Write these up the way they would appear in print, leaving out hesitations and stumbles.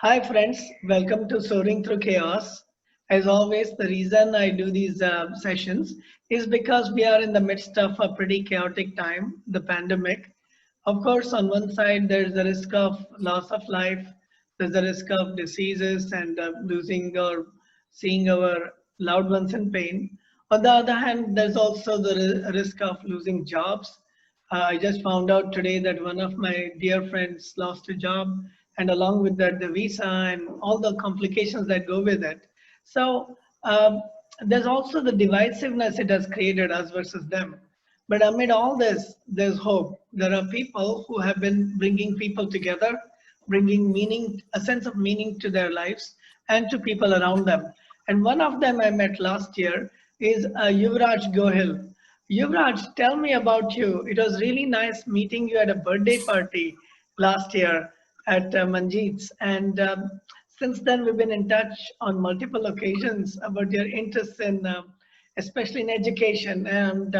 Hi friends, welcome to Soaring Through Chaos. As always, the reason I do these sessions is because we are in the midst of a pretty chaotic time, the pandemic. Of course, on one side, there's the risk of loss of life, there's the risk of diseases and losing or seeing our loved ones in pain. On the other hand, there's also the risk of losing jobs. I just found out today that one of my dear friends lost a job, and along with that, the visa and all the complications that go with it. So there's also the divisiveness it has created, us versus them. But amid all this, there's hope. There are people who have been bringing people together, bringing meaning, a sense of meaning to their lives and to people around them. And one of them I met last year is Yuvraj Gohil. Yuvraj, tell me about you. It was really nice meeting you at a birthday party last year at Manjeet's. And since then, we've been in touch on multiple occasions about your interests in, especially in education and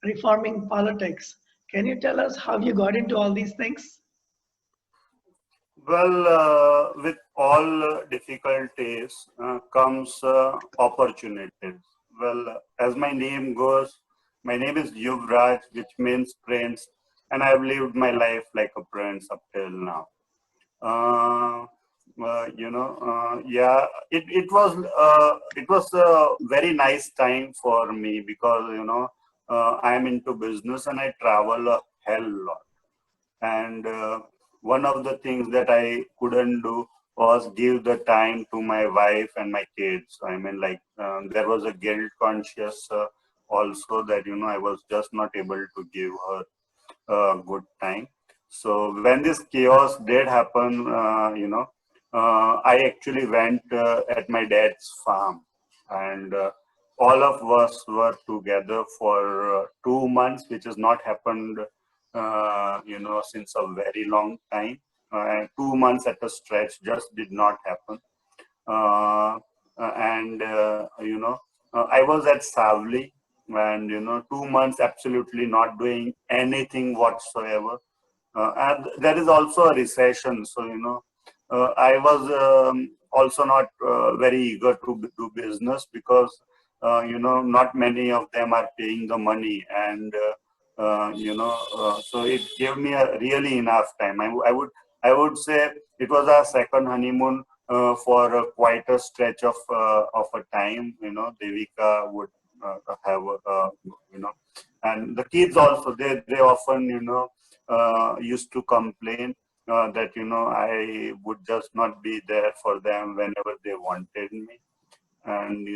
reforming politics. Can you tell us how you got into all these things? Well, with all difficulties comes opportunities. Well, as my name goes, my name is Yuvraj, which means prince, and I've lived my life like a prince up till now. Uh, yeah, it was a very nice time for me because I'm into business and I travel a hell lot. And one of the things that I couldn't do was give the time to my wife and my kids. I mean, like there was a guilt conscious also that I was just not able to give her a good time. So when this chaos did happen, I actually went at my dad's farm, and all of us were together for 2 months, which has not happened, since a very long time. 2 months at a stretch just did not happen. Uh, and I was at Savli, and 2 months absolutely not doing anything whatsoever. And there is also a recession, so I was also not very eager to do business because not many of them are paying the money, and so it gave me a really enough time. I would say it was our second honeymoon for quite a stretch of a time. Devika would have and the kids also, they often used to complain that I would just not be there for them whenever they wanted me. And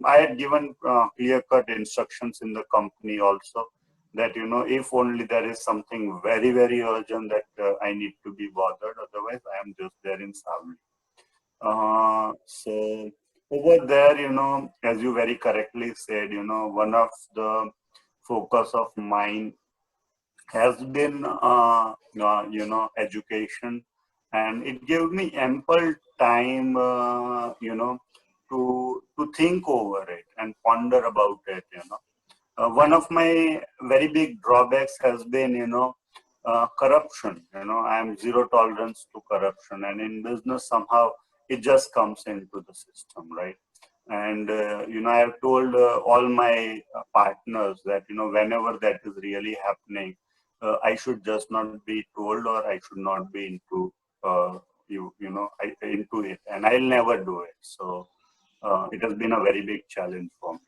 I had given clear-cut instructions in the company also that if only there is something very, very urgent that I need to be bothered, otherwise I am just there in Savli. So over there, as you very correctly said, one of the focus of mine has been education, and it gave me ample time to think over it and ponder about it. One of my very big drawbacks has been corruption. I am zero tolerance to corruption, and in business somehow it just comes into the system, right? And I have told all my partners that whenever that is really happening, I should just not be told, or I should not be into into it, and I'll never do it. So it has been a very big challenge for me.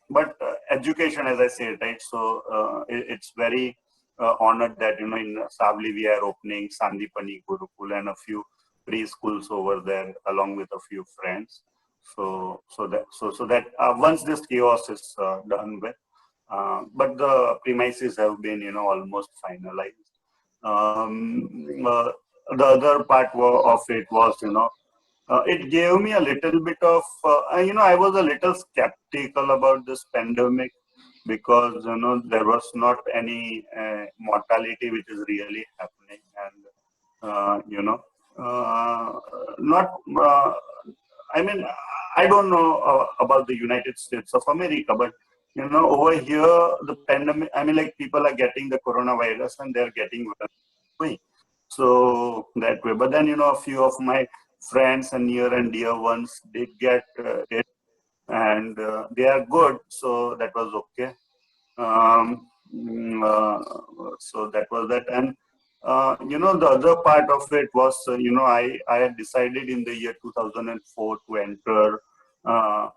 But education, as I said, right? So it's very honored that in Savli we are opening Sandipani Gurukul and a few preschools over there, along with a few friends. So that once this chaos is done with, but the premises have been almost finalized. The other part of it was it gave me a little bit of I was a little skeptical about this pandemic because there was not any mortality which is really happening, and not I mean, I don't know about the United States of America, but over here the pandemic, I mean, like, people are getting the coronavirus and they're getting well. So that way. But then, a few of my friends and near and dear ones did get it, and they are good. So that was okay. Um, so that was that. And, the other part of it was, I had decided in the year 2004 to enter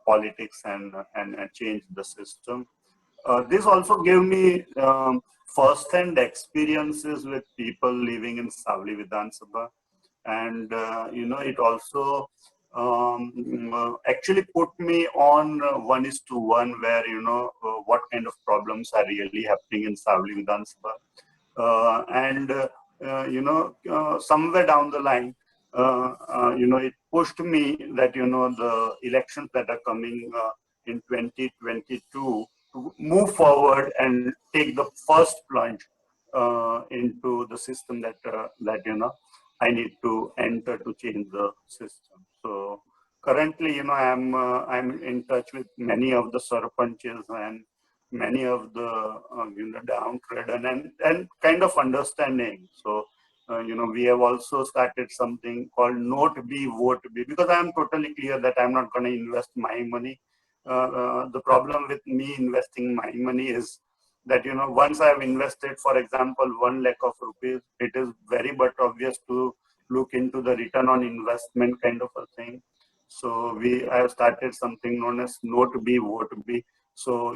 politics and change the system. This also gave me first-hand experiences with people living in Savli Vidhan Sabha, and it also actually put me on 1:1, where what kind of problems are really happening in Savli Vidhan Sabha, and somewhere down the line, it pushed me that the elections that are coming in 2022 to move forward and take the first plunge into the system that I need to enter to change the system. So currently, I'm in touch with many of the sarpanches and many of the downtrodden and kind of understanding. So we have also started something called Note B, Vote B, because I am totally clear that I'm not going to invest my money. The problem with me investing my money is that once I have invested, for example, 1 lakh of rupees, it is very but obvious to look into the return on investment kind of a thing. So I have started something known as Note B, Vote B. So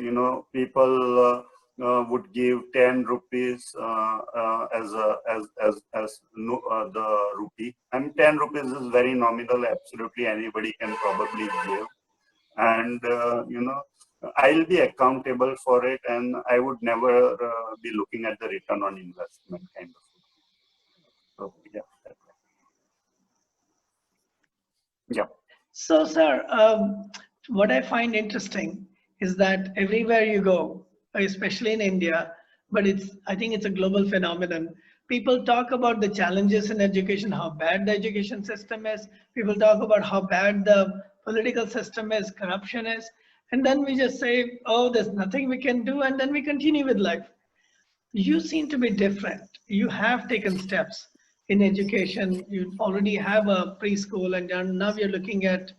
people would give 10 rupees as the rupee. And 10 rupees is very nominal. Absolutely anybody can probably give. And I'll be accountable for it, and I would never be looking at the return on investment kind of. So yeah. Yeah. So, sir, what I find interesting is that everywhere you go, especially in India, but I think it's a global phenomenon. People talk about the challenges in education, how bad the education system is. People talk about how bad the political system is, corruption is. And then we just say, oh, there's nothing we can do. And then we continue with life. You seem to be different. You have taken steps in education. You already have a preschool, and now you're looking at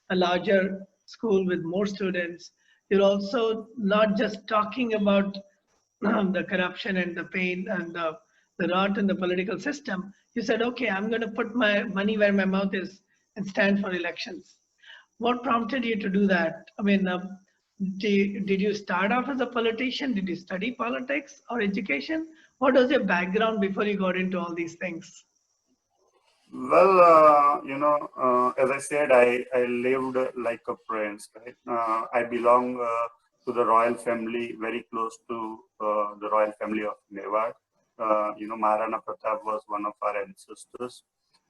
a larger school with more students. You're also not just talking about the corruption and the pain and the rot in the political system. You said, okay, I'm going to put my money where my mouth is and stand for elections. What prompted you to do that? I mean, did you start off as a politician? Did you study politics or education? What was your background before you got into all these things? Well, as I said, I lived like a prince, right? I belong to the royal family, very close to the royal family of Mewar. Maharana Pratap was one of our ancestors,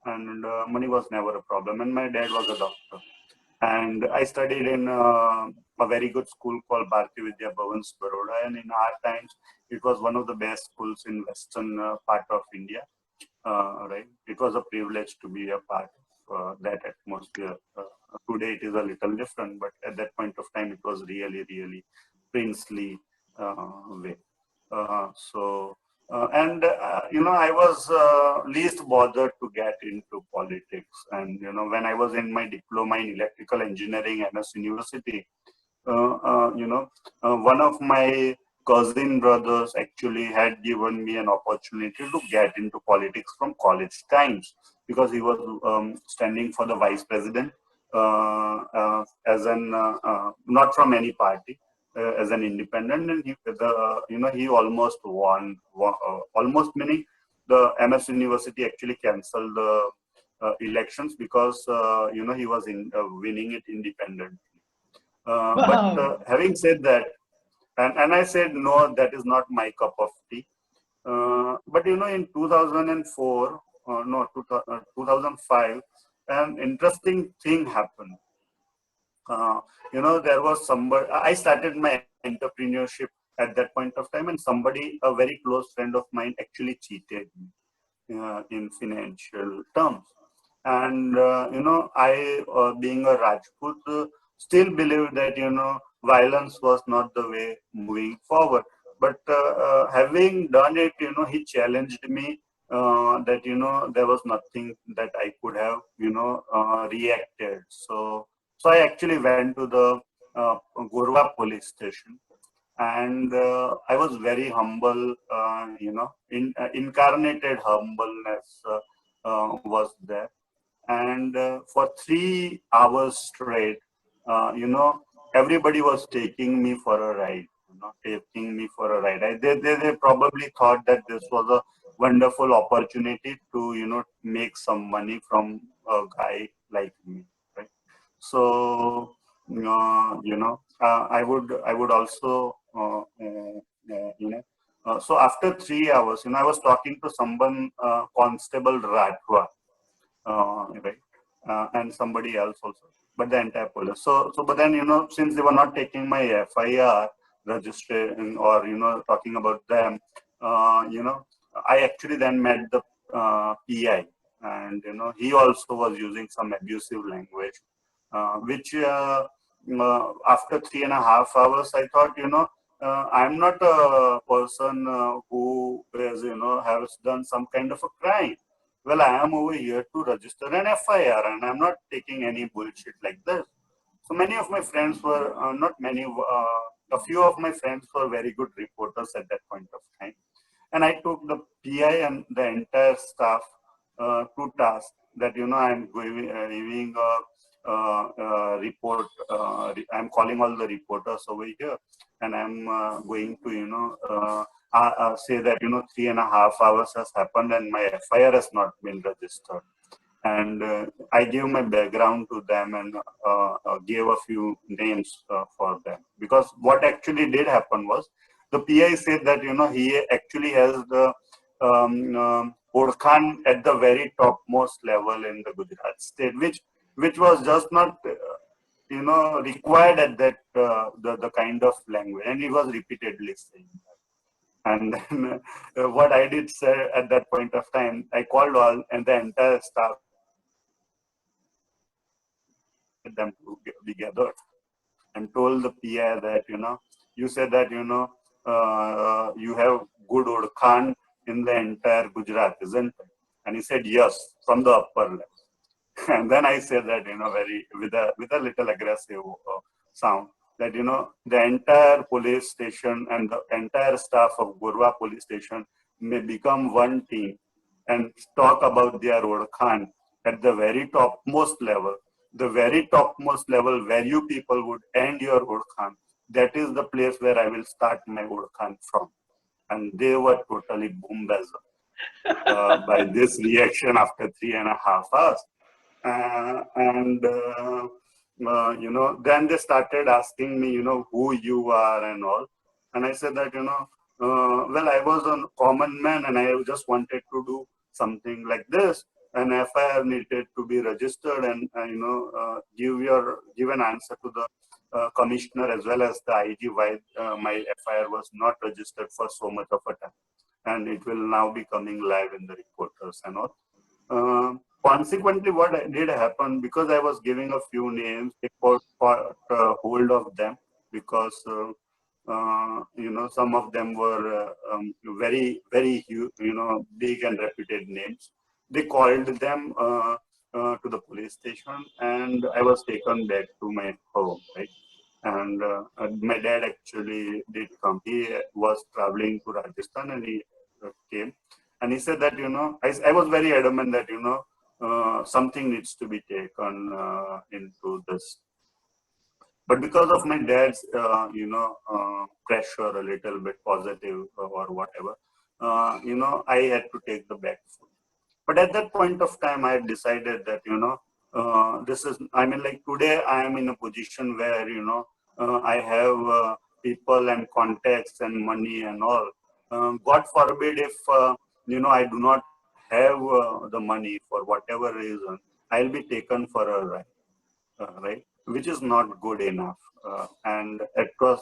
and money was never a problem. And my dad was a doctor. And I studied in a very good school called Bhartiya Vidhya, Bhavan, Vadodara. And in our times, it was one of the best schools in western part of India. Right? It was a privilege to be a part of that atmosphere. Today it is a little different, but at that point of time, it was really, really princely way. I was least bothered to get into politics. And, when I was in my diploma in electrical engineering at MS University, one of my cousin brothers actually had given me an opportunity to get into politics from college times, because he was standing for the vice president as an not from any party, as an independent, and he almost won, almost meaning the MS University actually cancelled the elections because he was winning it independently. But Wow. having said that, and I said, no, that is not my cup of tea. But in 2004, no, 2005, an interesting thing happened. There was somebody, I started my entrepreneurship at that point of time, and somebody, a very close friend of mine, actually cheated me in financial terms. And, I, being a Rajput, still believe that, violence was not the way moving forward. But having done it, he challenged me that, there was nothing that I could have, reacted. So I actually went to the Gorwa police station, and I was very humble, incarnated humbleness was there. And for 3 hours straight, everybody was taking me for a ride, taking me for a ride. They probably thought that this was a wonderful opportunity to, make some money from a guy like me, right? So, I would also, so after 3 hours, I was talking to someone, Constable Rajput, right, and somebody else also, but the entire police. But then, since they were not taking my FIR registration or, talking about them, I actually then met the PI, and, he also was using some abusive language, which after 3.5 hours, I thought, I'm not a person who is, has done some kind of a crime. Well, I am over here to register an FIR, and I'm not taking any bullshit like this. So many of my friends were, not many, a few of my friends were very good reporters at that point of time. And I took the PI and the entire staff to task that, I'm giving a report. I'm calling all the reporters over here, and I'm going to, say that, 3.5 hours has happened and my FIR has not been registered. And I gave my background to them, and gave a few names for them. Because what actually did happen was, the PI said that, he actually has the Orkhan at the very topmost level in the Gujarat state, which was just not, required at that, the kind of language. And he was repeatedly saying that. And then what I did say at that point of time, I called all and the entire staff them to be gathered, and told the PI that, you said that, you have good Orkhan in the entire Gujarat, isn't it? And he said, yes, from the upper level. And then I said that, very, with a little aggressive sound, that, the entire police station and the entire staff of Gorwa police station may become one team and talk about their Orkhan at the very topmost level. The very topmost level where you people would end your Orkhan, that is the place where I will start my Orkhan from. And they were totally bombased by this reaction after 3.5 hours. Then they started asking me, who you are and all. And I said that, well, I was a common man and I just wanted to do something like this. An FIR needed to be registered and, give an answer to the commissioner as well as the IG why my FIR was not registered for so much of a time. And it will now be coming live in the reporters and all. Consequently, what did happen, because I was giving a few names, they got hold of them, because some of them were very, very huge, big and reputed names. They called them to the police station, and I was taken back to my home, right? And my dad actually did come. He was traveling to Rajasthan, and he came, and he said that, I was very adamant that, something needs to be taken into this. But because of my dad's, pressure, a little bit positive or whatever, I had to take the back foot. But at that point of time, I had decided that, this is, I mean, like today, I am in a position where, I have people and contacts and money and all. God forbid if, I do not have the money for whatever reason, I'll be taken for a ride, right? Which is not good enough. And it was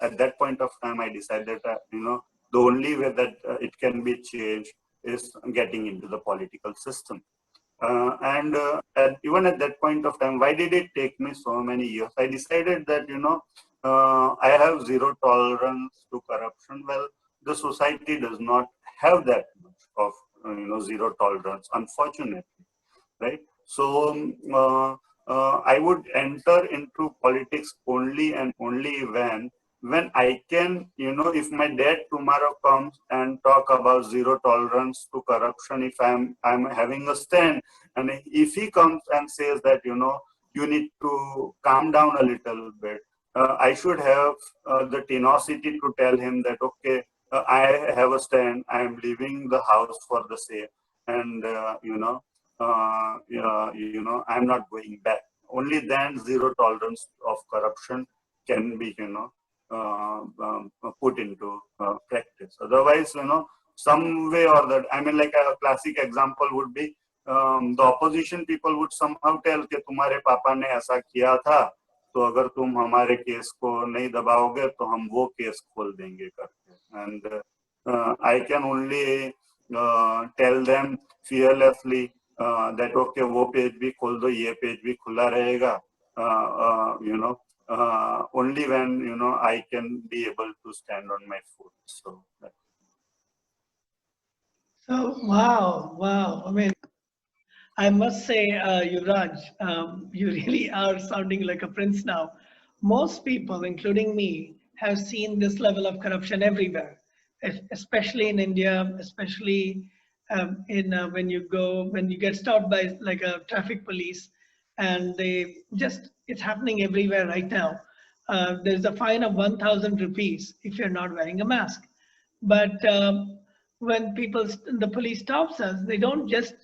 at that point of time, I decided that, the only way that it can be changed is getting into the political system. Even at that point of time, why did it take me so many years? I decided that, I have zero tolerance to corruption. Well, the society does not have that much of zero tolerance, unfortunately, right? So I would enter into politics only and only when I can, if my dad tomorrow comes and talk about zero tolerance to corruption, if I'm having a stand, and if he comes and says that, you need to calm down a little bit, I should have the tenacity to tell him that, okay, I have a stand, I am leaving the house for the same, and, I'm not going back. Only then zero tolerance of corruption can be, put into practice. Otherwise, some way or that, I mean, like a classic example would be, the opposition people would somehow tell कि तुम्हारे पापा ने ऐसा किया था, तो अगर तुम हमारे केस को नहीं दबाओगे तो हम वो केस खोल देंगे करके. And I can only tell them fearlessly that okay, वो पेज भी खोल दो, ये पेज भी खुला रहेगा. Only when I can be able to stand on my foot. So wow. I mean, I must say, Yuvraj, you really are sounding like a prince now. Most people, including me, have seen this level of corruption everywhere, especially in India, especially in when you get stopped by like a traffic police, and it's happening everywhere right now. There's a fine of 1,000 rupees if you're not wearing a mask. But when the police stops us, they don't just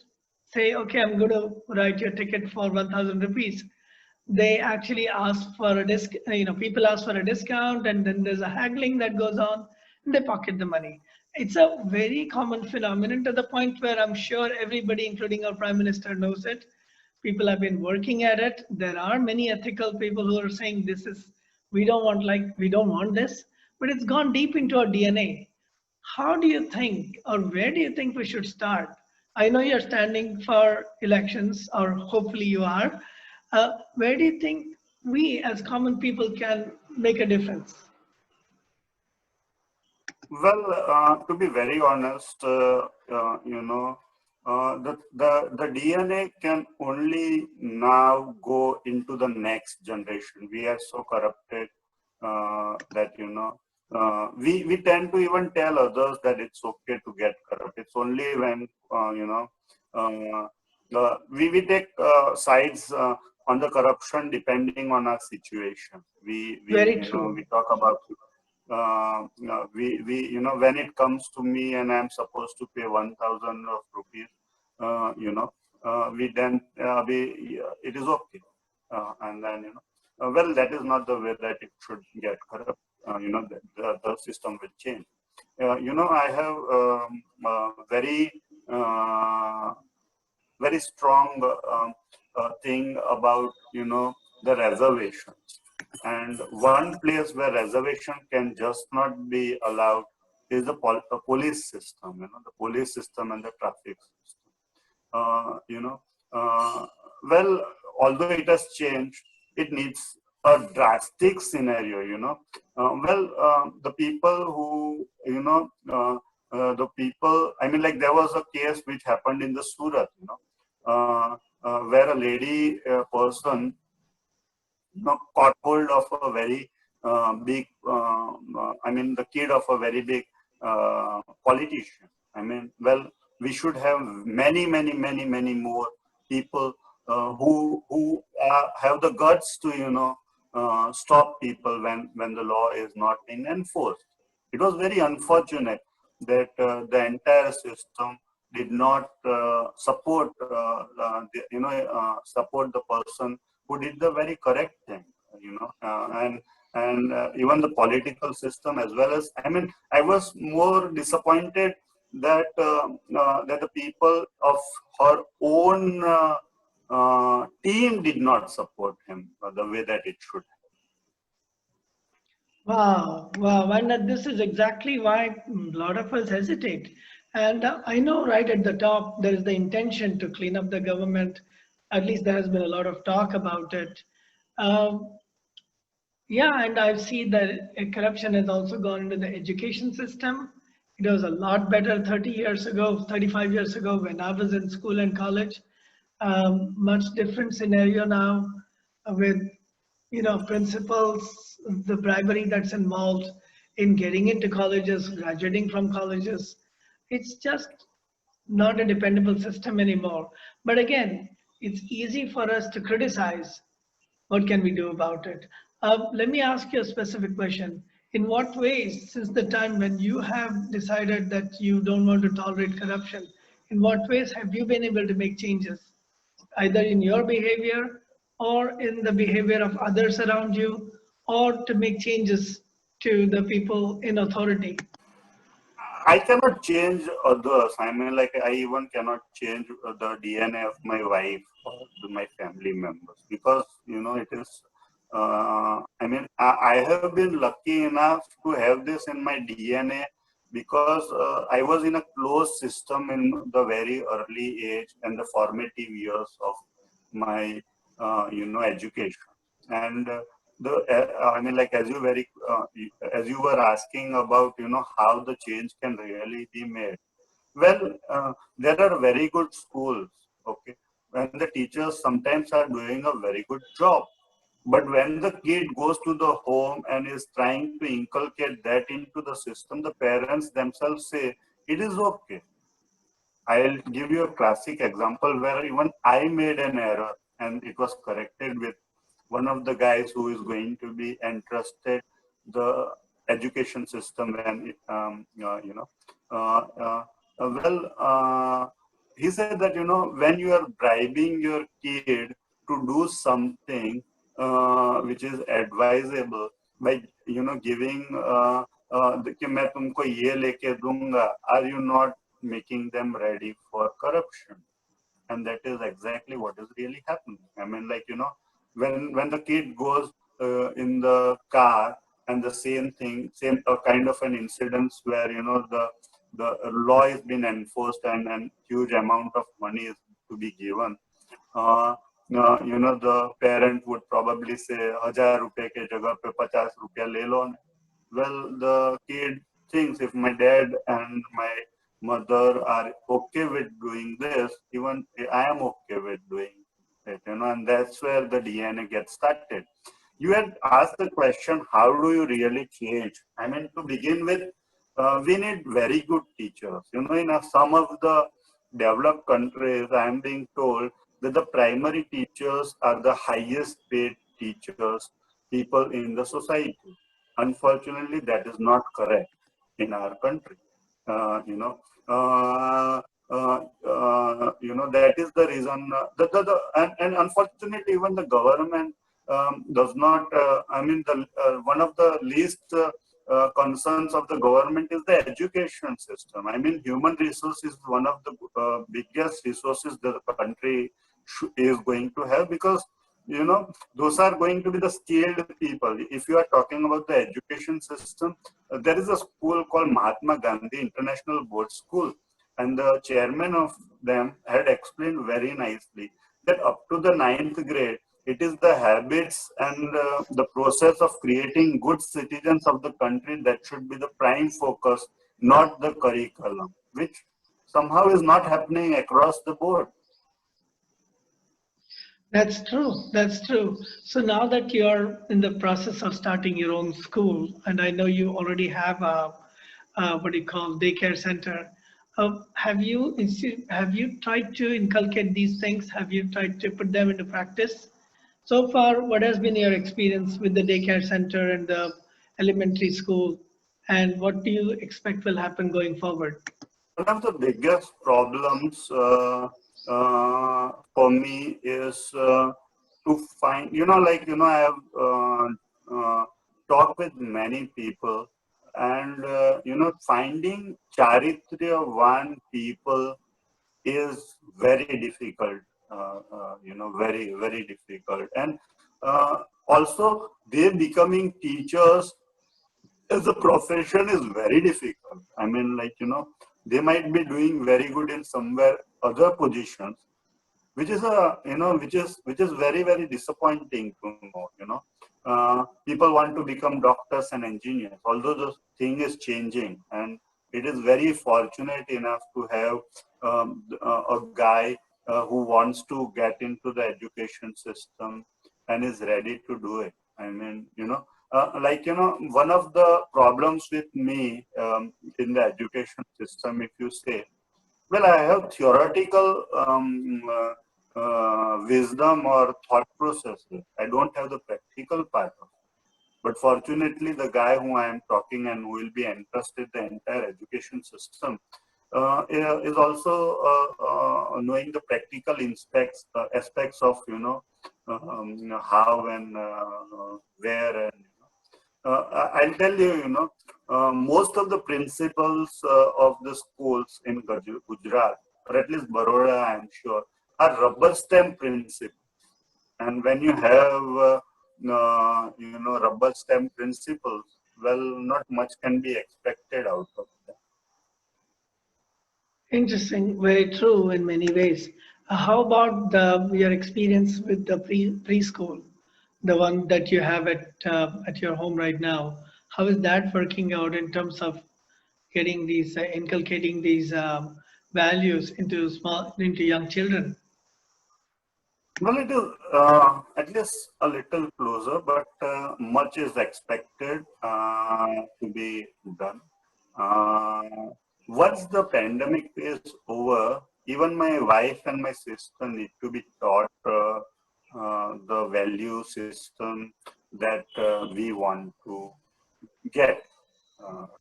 say, okay, I'm going to write your ticket for 1,000 rupees. They actually ask for a people ask for a discount, and then there's a haggling that goes on, and they pocket the money. It's a very common phenomenon to the point where I'm sure everybody, including our Prime Minister, knows it. People have been working at it. There are many ethical people who are saying we don't want this, but it's gone deep into our DNA. How do you think, or where do you think we should start? I know you're standing for elections, or hopefully you are. Where do you think we as common people can make a difference? well, to be very honest, the DNA can only now go into the next generation. We are so corrupted that we tend to even tell others that it's okay to get corrupt. It's only when we take sides on the corruption depending on our situation. Very true. We talk about when it comes to me and I'm supposed to pay 1,000 rupees, it is okay, and then well, that is not the way that it should get corrupt. The system will change. I have very strong thing about the reservations. And one place where reservation can just not be allowed is the police system. The police system and the traffic system. Well, although it has changed, it needs a drastic scenario. The people who the people. I mean, like there was a case which happened in the Surat. Where a lady person caught hold of a very big, the kid of a very big politician. I mean, well, we should have many more people who have the guts to, stop people when the law is not being enforced. It was very unfortunate that the entire system did not support support the person who did the very correct thing, and even the political system as well as, I was more disappointed that that the people of her own team did not support him the way that it should. Wow. And this is exactly why a lot of us hesitate. And I know right at the top, there is the intention to clean up the government. At least there has been a lot of talk about it. Yeah, and I've seen that corruption has also gone into the education system. It was a lot better 30 years ago, 35 years ago when I was in school and college. Much different scenario now with, principals, the bribery that's involved in getting into colleges, graduating from colleges. It's just not a dependable system anymore. But again, it's easy for us to criticize. What can we do about it? Let me ask you a specific question. In what ways, since the time when you have decided that you don't want to tolerate corruption, in what ways have you been able to make changes, either in your behavior or in the behavior of others around you, or to make changes to the people in authority? I cannot change others. I mean, like, I even cannot change the DNA of my wife or my family members because, it is, I have been lucky enough to have this in my DNA because I was in a closed system in the very early age and the formative years of my, education. And like as you were asking about, how the change can really be made. Well, there are very good schools, okay, and the teachers sometimes are doing a very good job. But when the kid goes to the home and is trying to inculcate that into the system, the parents themselves say, it is okay. I'll give you a classic example where even I made an error and it was corrected with one of the guys who is going to be entrusted the education system when uh, uh, he said that when you are bribing your kid to do something which is advisable by giving कि मैं तुमको ये लेके दूंगा, are you not making them ready for corruption? And that is exactly what is really happening. I mean, like, when the kid goes in the car and the same thing, same kind of an incidents where, the law is being enforced and huge amount of money is to be given. The parent would probably say, 1000 रुपए के जगह पे 50 रुपया ले लो. Well, the kid thinks if my dad and my mother are okay with doing this, even I am okay with doing it, and that's where the DNA gets started. You had asked the question, how do you really change? I mean, to begin with, we need very good teachers. In some of the developed countries, I am being told that the primary teachers are the highest paid teachers, people in the society. Unfortunately, that is not correct in our country. Uh, you know, that is the reason. And unfortunately, even the government does not. One of the least concerns of the government is the education system. I mean, human resources is one of the biggest resources the country is going to have because those are going to be the skilled people. If you are talking about the education system, there is a school called Mahatma Gandhi International Board School, and the chairman of them had explained very nicely that up to the 9th grade, it is the habits and the process of creating good citizens of the country that should be the prime focus, not the curriculum, which somehow is not happening across the board. That's true. That's true. So now that you're in the process of starting your own school, and I know you already have what do you call daycare center, have you tried to inculcate these things? Have you tried to put them into practice? So far, what has been your experience with the daycare center and the elementary school, and what do you expect will happen going forward? One of the biggest problems for me is to find, I have talked with many people, and finding Charitryavan people is very difficult. Very, very difficult, and also they becoming teachers as a profession is very difficult. I mean, they might be doing very good in somewhere other positions, which is which is very, very disappointing to know. People want to become doctors and engineers, although the thing is changing, and it is very fortunate enough to have a guy who wants to get into the education system and is ready to do it. I mean, one of the problems with me in the education system, if you say, well, I have theoretical wisdom or thought process. I don't have the practical part of it. But fortunately, the guy who I am talking and who will be entrusted the entire education system is also knowing the practical aspects of how and where and I'll tell you, most of the principals of the schools in Gujarat, or at least Baroda, I'm sure, are rubber stamp principals. And when you have, rubber stamp principles, well, not much can be expected out of them. Interesting, very true in many ways. How about your experience with the preschool, the one that you have at your home right now? How is that working out in terms of getting these, inculcating these values into young children? Well, it is at least a little closer, but much is expected to be done. Once the pandemic is over, even my wife and my sister need to be taught the value system that we want to get,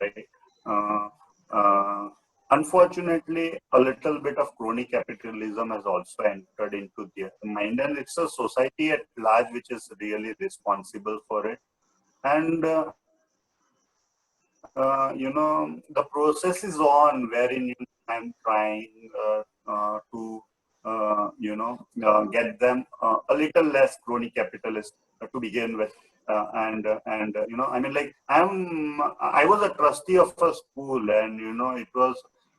right? Uh, uh, Unfortunately, a little bit of crony capitalism has also entered into their mind, and it's a society at large which is really responsible for it. And the process is on wherein I'm trying to get them a little less crony capitalist to begin with. I was a trustee of a school, and it was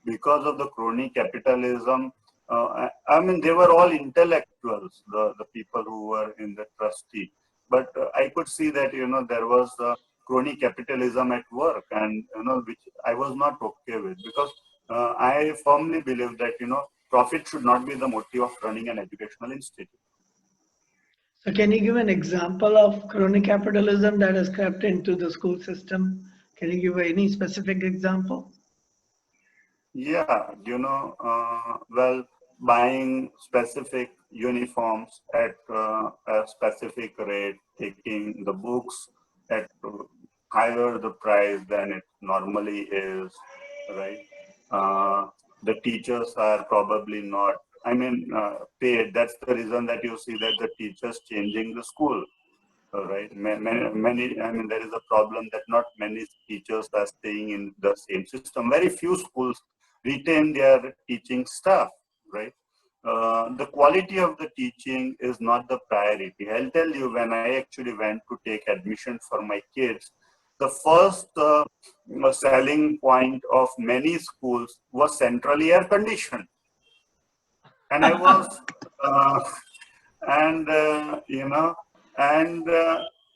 because of the crony capitalism. They were all intellectuals, the people who were in the trustee, but I could see that there was crony capitalism at work, and which I was not okay with, because I firmly believe that profit should not be the motive of running an educational institute. So, can you give an example of crony capitalism that has crept into the school system? Can you give any specific example? Yeah, well, buying specific uniforms at a specific rate, taking the books at higher the price than it normally is, right? The teachers are probably not, paid. That's the reason that you see that the teachers changing the school, right? There is a problem that not many teachers are staying in the same system. Very few schools retain their teaching staff, right? The quality of the teaching is not the priority. I'll tell you, when I actually went to take admission for my kids, the first selling point of many schools was centrally air conditioned. And I was, uh, and and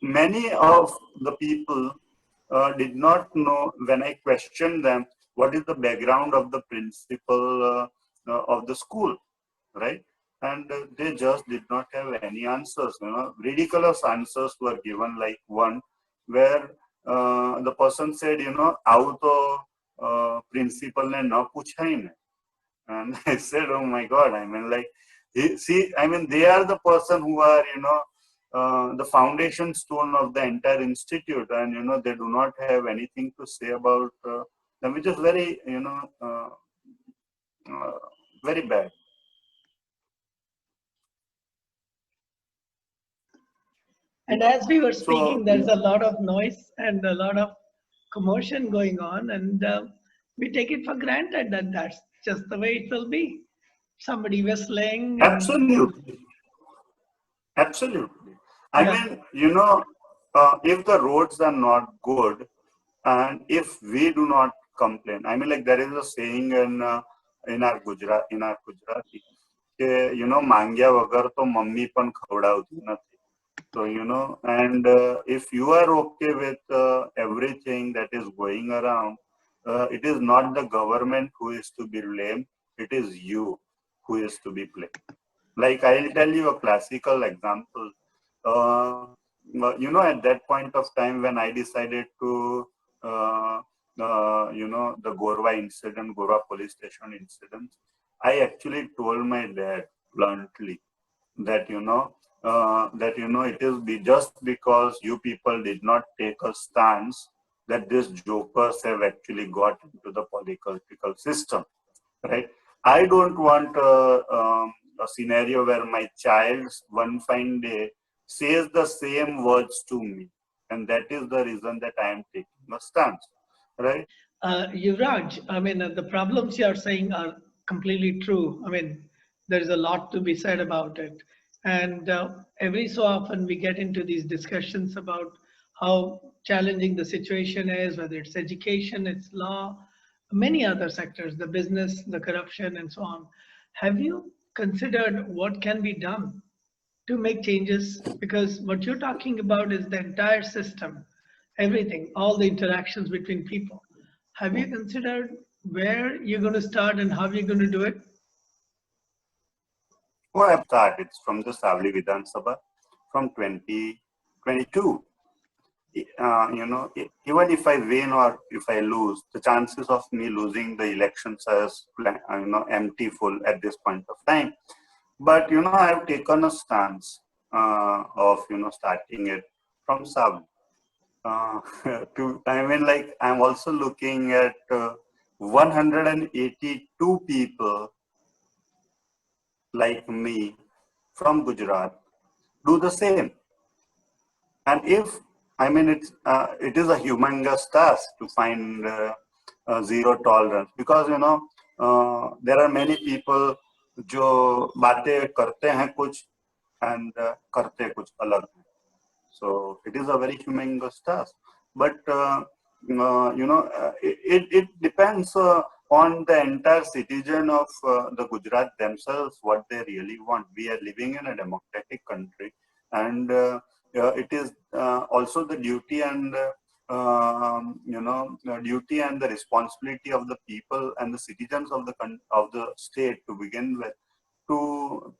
many of the people did not know, when I questioned them, what is the background of the principal of the school, right? And they just did not have any answers. Ridiculous answers were given, like one where the person said, "Aao to principal ne na pucha hi nahi." And I said, "Oh my God!" They are the person who are, the foundation stone of the entire institute, and they do not have anything to say about them, which is very, very bad. And as we were So, speaking, there's a lot of noise and a lot of commotion going on, and we take it for granted that that's just the way it will be. Somebody whistling, and absolutely, absolutely. I yeah, mean, if the roads are not good, and if we do not complain, there is a saying in our Gujarati, માંગ્યા વગર તો mummy પણ ખવડાવતી નથી. So, and if you are okay with everything that is going around, it is not the government who is to be blamed, it is you who is to be blamed. Like I'll tell you a classical example. At that point of time when I decided to, the Gorva incident, Gorva police station incident, I actually told my dad bluntly that, it is just because you people did not take a stance that these jokers have actually got into the political system, right? I don't want a scenario where my child one fine day says the same words to me. And that is the reason that I am taking a stance, right? Yuvraj, I mean, the problems you are saying are completely true. I mean, there is a lot to be said about it. And every so often we get into these discussions about how challenging the situation is, whether it's education, it's law, many other sectors, the business, the corruption, and so on. Have you considered what can be done to make changes? Because what you're talking about is the entire system, everything, all the interactions between people. Have you considered where you're going to start and how you're going to do it? Well, I started from the Savli Vidhan Sabha from 2022. Even if I win or if I lose, the chances of me losing the elections is, empty full at this point of time. But, I have taken a stance of, starting it from Savli. I'm also looking at 182 people like me from Gujarat do the same. And if, it is a humongous task to find zero tolerance, because, there are many people जो बातें करते हैं कुछ and करते कुछ अलग हैं. So it is a very humongous task. But, it depends on the entire citizen of the Gujarat themselves, what they really want. We are living in a democratic country, and it is also the duty and duty and the responsibility of the people and the citizens of the state to begin with to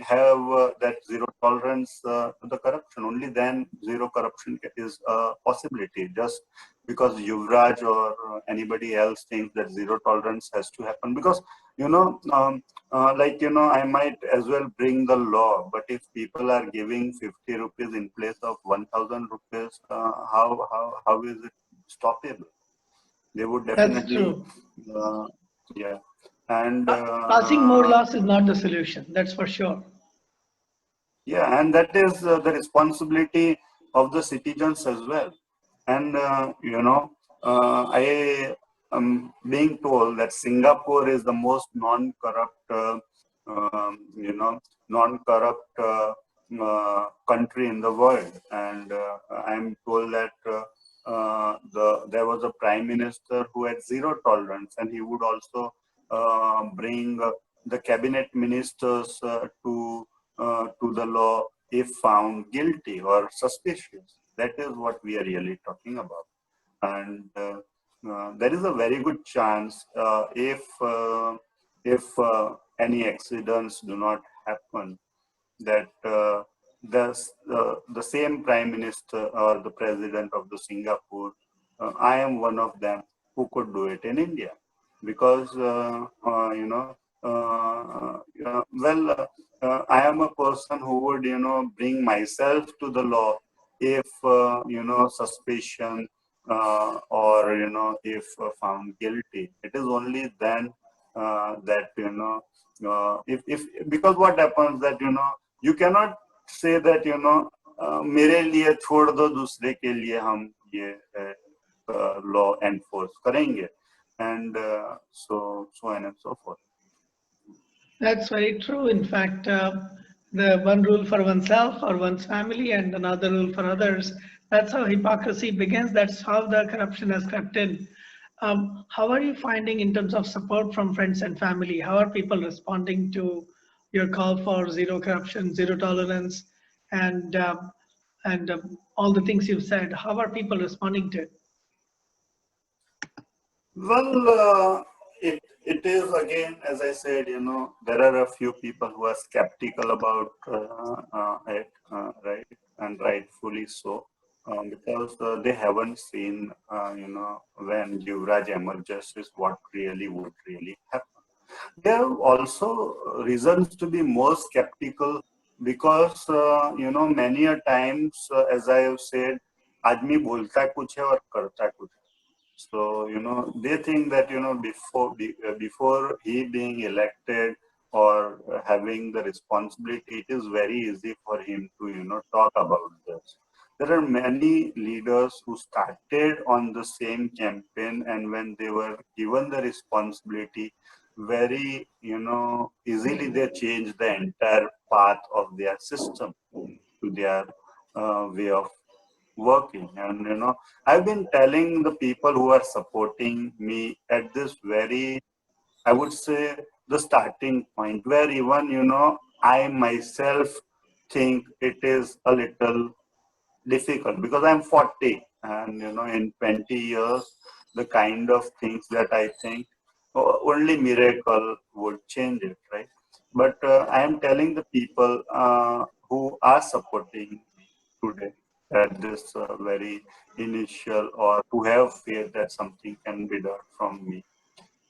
have that zero tolerance to the corruption. Only then zero corruption is a possibility. Just because Yuvraj or anybody else thinks that zero tolerance has to happen, because I might as well bring the law, but if people are giving 50 rupees in place of 1,000 rupees, how is it stoppable? They would definitely, That's true. yeah. And Passing more laws is not the solution, that's for sure. yeah, and that is the responsibility of the citizens as well. And I am being told that Singapore is the most non-corrupt, non-corrupt country in the world. And I am told that there was a prime minister who had zero tolerance, and he would also bring the cabinet ministers to the law if found guilty or suspicious. That is what we are really talking about. And there is a very good chance if any accidents do not happen, that the same prime minister or the president of the Singapore, I am one of them who could do it in India, because I am a person who would bring myself to the law if suspicion or if found guilty. It is only then that if because what happens that you cannot say that मेरे लिए छोड़ दो दूसरे के लिए हम ये law enforce करेंगे, and so on and so forth. That's very true. In fact, the one rule for oneself or one's family and another rule for others, that's how hypocrisy begins. That's how the corruption has crept in. How are you finding in terms of support from friends and family? How are people responding to your call for zero corruption, zero tolerance, and all the things you've said? How are people responding to it? Well, it is again, as I said, there are a few people who are skeptical about it, right, and rightfully so, because they haven't seen, when Yuvraj emerges, is what really would really happen. There are also reasons to be more skeptical because, many a times, as I have said, आदमी बोलता कुछ है और करता कुछ है. So, they think that, before he being elected or having the responsibility, it is very easy for him to, talk about this. There are many leaders who started on the same campaign, and when they were given the responsibility, very, easily they changed the entire path of their system to their way of working. And I've been telling the people who are supporting me at this very, I would say, the starting point, where even I myself think it is a little difficult because I'm 40, and in 20 years the kind of things that I think only miracle would change it, right? But I am telling the people who are supporting me today at this very initial, or who have faith that something can be done from me,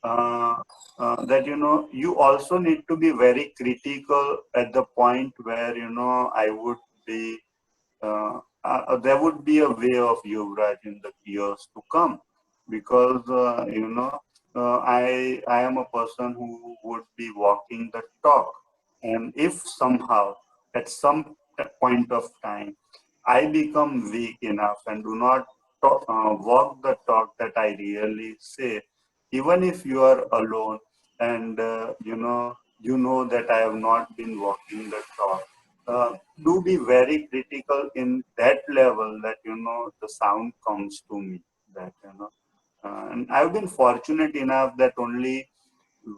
uh, that you also need to be very critical at the point where I would be there would be a way of Yuvraj in the years to come, because I am a person who would be walking the talk, and if somehow at some point of time I become weak enough and do not walk the talk that I really say, even if you are alone, and you know that I have not been walking the talk, do be very critical in that level that the sound comes to me, that and I've been fortunate enough that only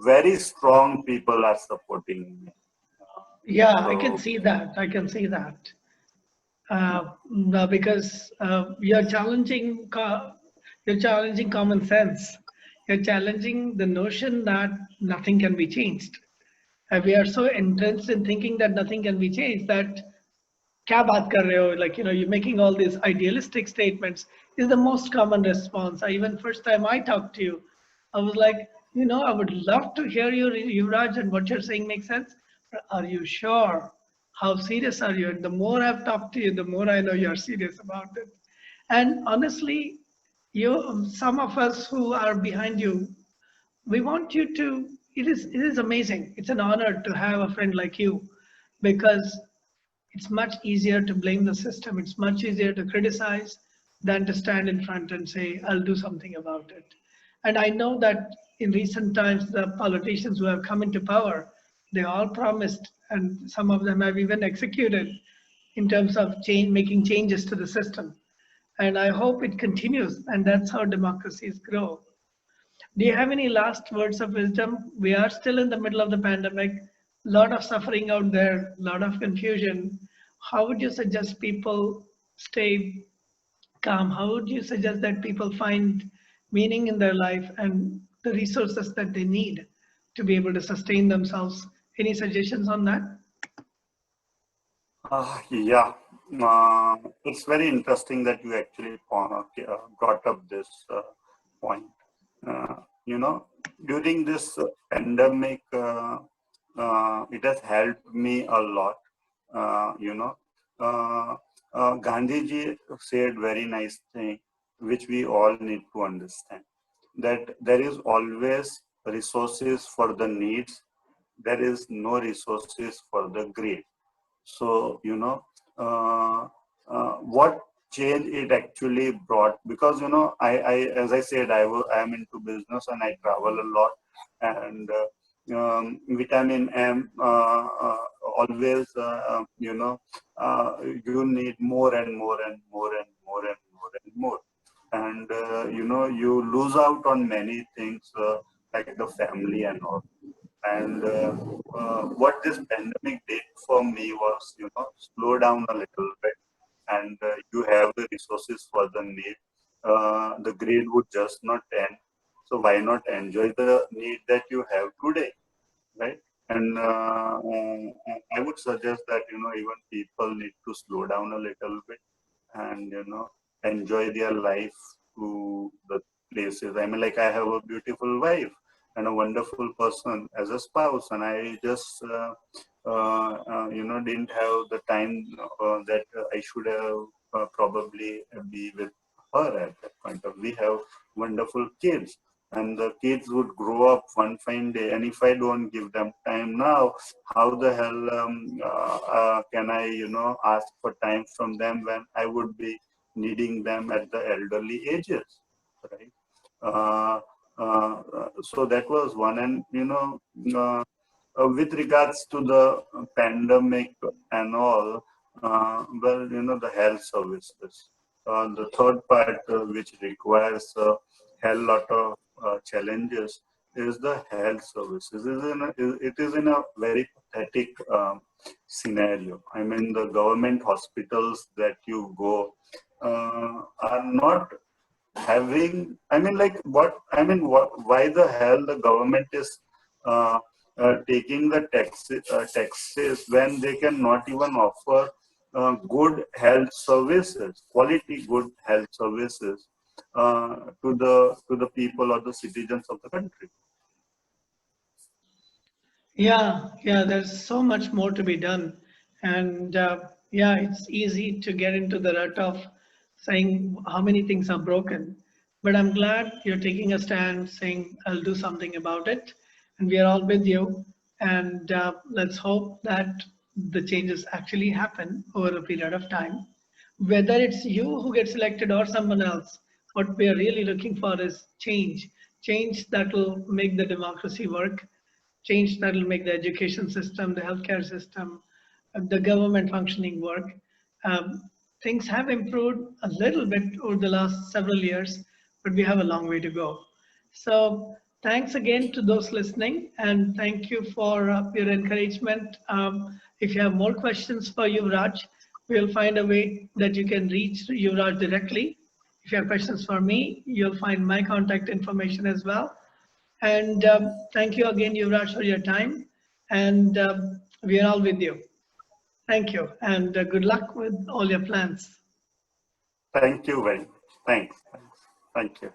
very strong people are supporting me. Yeah, I can So see that. I can see that. No, because you're challenging common sense. You're challenging the notion that nothing can be changed. We are so entrenched in thinking that nothing can be changed that क्या बात कर रहे हो, like you're making all these idealistic statements is the most common response. Even first time I talked to you, I was like, I would love to hear you, Yuvraj, and what you're saying makes sense. But are you sure? How serious are you? And the more I've talked to you, the more I know you're serious about it. And honestly, some of us who are behind you, we want you to. It is amazing. It's an honor to have a friend like you, because it's much easier to blame the system. It's much easier to criticize than to stand in front and say, I'll do something about it. And I know that in recent times, the politicians who have come into power, they all promised, and some of them have even executed in terms of making changes to the system. And I hope it continues, and that's how democracies grow. Do you have any last words of wisdom? We are still in the middle of the pandemic, a lot of suffering out there, a lot of confusion. How would you suggest people stay calm? How would you suggest that people find meaning in their life and the resources that they need to be able to sustain themselves? Any suggestions on that? yeah, it's very interesting that you actually brought up this point. Uh, you know, during this pandemic, it has helped me a lot. Uh, you know, uh, Gandhiji said very nice thing, which we all need to understand, that there is always resources for the needs. There is no resources for the greed. So, what change it actually brought, because, as I said, I am into business and I travel a lot, and vitamin M, always, you need more and more and more and more and more and more. And, you lose out on many things, like the family and all. And what this pandemic did for me was, slow down a little bit, and you have the resources for the need. The grade would just not end. So why not enjoy the need that you have today, right? And I would suggest that, even people need to slow down a little bit and, enjoy their life to the places. I mean, like, I have a beautiful wife and a wonderful person as a spouse, and I just, didn't have the time that I should have probably be with her at that point. We have wonderful kids, and the kids would grow up one fine day, and if I don't give them time now, how the hell can I, ask for time from them when I would be needing them at the elderly ages, right? Uh, so that was one. And, with regards to the pandemic and all, well, the health services. The third part, which requires a hell lot of challenges, is the health services. It is in a very pathetic scenario. I mean, the government hospitals that you go are not having. I mean, like, why the hell the government is taking the taxes when they cannot even offer good health services, quality good health services to the people or the citizens of the country. Yeah, there's so much more to be done. And yeah, it's easy to get into the rut of saying how many things are broken. But I'm glad you're taking a stand saying, I'll do something about it. And we are all with you. And let's hope that the changes actually happen over a period of time. Whether it's you who gets elected or someone else, what we are really looking for is change that will make the democracy work, change that will make the education system, the healthcare system, the government functioning work. Um, Things have improved a little bit over the last several years, but we have a long way to go. So thanks again to those listening, and thank you for your encouragement. If you have more questions for Yuvraj, we'll find a way that you can reach Yuvraj directly. If you have questions for me, you'll find my contact information as well. And thank you again, Yuvraj, for your time. And we are all with you. Thank you. And good luck with all your plans. Thank you very much. Thanks. Thank you.